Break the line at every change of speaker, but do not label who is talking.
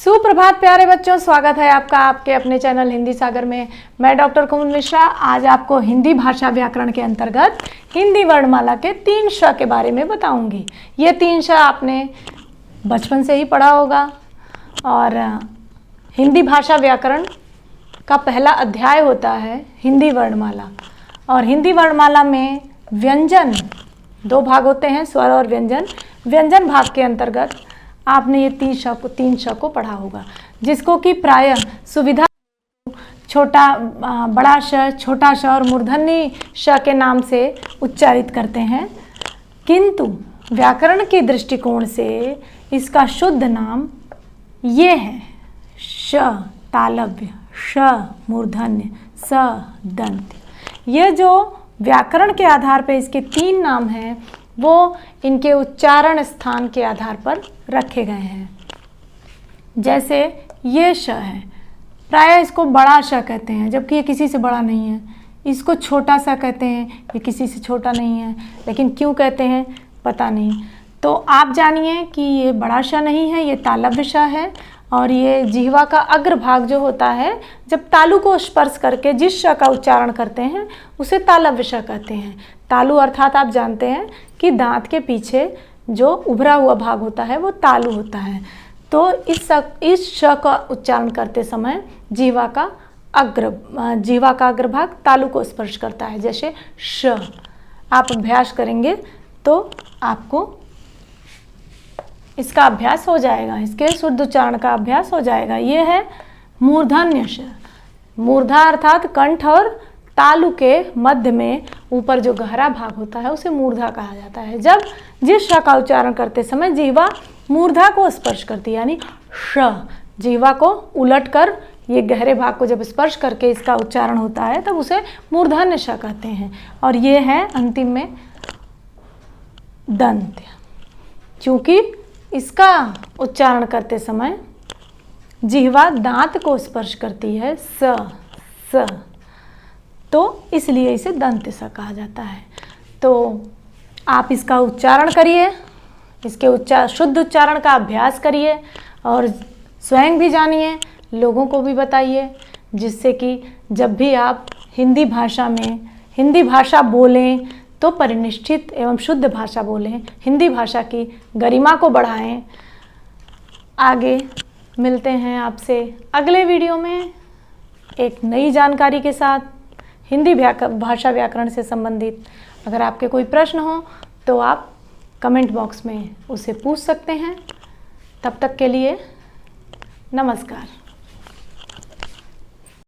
सुप्रभात प्यारे बच्चों, स्वागत है आपका आपके अपने चैनल हिंदी सागर में। मैं डॉक्टर कुमुद मिश्रा आज आपको हिंदी भाषा व्याकरण के अंतर्गत हिंदी वर्णमाला के 3 श के बारे में बताऊंगी। ये 3 श आपने बचपन से ही पढ़ा होगा और हिंदी भाषा व्याकरण का पहला अध्याय होता है हिंदी वर्णमाला। और हिंदी वर्णमाला में व्यंजन 2 भाग होते हैं, स्वर और व्यंजन। व्यंजन भाग के अंतर्गत आपने ये 3 श को पढ़ा होगा, जिसको कि प्रायः सुविधा बड़ा श, छोटा श और मूर्धन्य श के नाम से उच्चारित करते हैं, किंतु व्याकरण के दृष्टिकोण से इसका शुद्ध नाम ये है श तालव्य, श मूर्धन्य, स दंत। ये जो व्याकरण के आधार पर इसके 3 नाम हैं वो इनके उच्चारण स्थान के आधार पर रखे गए हैं। जैसे ये श है, प्रायः इसको बड़ा श कहते हैं, जबकि ये किसी से बड़ा नहीं है। इसको छोटा सा कहते हैं, ये किसी से छोटा नहीं है, लेकिन क्यों कहते हैं पता नहीं। तो आप जानिए कि ये बड़ा श नहीं है, ये तालव्य श है। और ये जिह्वा का अग्रभाग जो होता है, जब तालु को स्पर्श करके जिस श का उच्चारण करते हैं उसे तालव्य श कहते हैं। तालु अर्थात आप जानते हैं कि दांत के पीछे जो उभरा हुआ भाग होता है वो तालु होता है। तो इस श का उच्चारण करते समय जिह्वा का अग्रभाग तालु को स्पर्श करता है, जैसे श। आप अभ्यास करेंगे तो आपको इसका अभ्यास हो जाएगा, इसके शुद्ध उच्चारण का अभ्यास हो जाएगा। ये है मूर्धन्य श। मूर्धा अर्थात कंठ और तालु के मध्य में ऊपर जो गहरा भाग होता है उसे मूर्धा कहा जाता है। जब जिस श का उच्चारण करते समय जिह्वा मूर्धा को स्पर्श करती है, यानी श, जिह्वा को उलटकर ये गहरे भाग को जब स्पर्श करके इसका उच्चारण होता है तब उसे मूर्धन्य श कहते हैं। और ये है अंतिम में दंत, क्योंकि इसका उच्चारण करते समय जिह्वा दांत को स्पर्श करती है, स, तो इसलिए इसे दंत स कहा जाता है। तो आप इसका उच्चारण करिए, इसके शुद्ध उच्चारण का अभ्यास करिए और स्वयं भी जानिए, लोगों को भी बताइए, जिससे कि जब भी आप हिंदी भाषा बोलें तो परिनिष्ठित एवं शुद्ध भाषा बोलें, हिंदी भाषा की गरिमा को बढ़ाएं। आगे मिलते हैं आपसे अगले वीडियो में एक नई जानकारी के साथ हिंदी भाषा व्याकरण से संबंधित। अगर आपके कोई प्रश्न हो तो आप कमेंट बॉक्स में उसे पूछ सकते हैं। तब तक के लिए नमस्कार।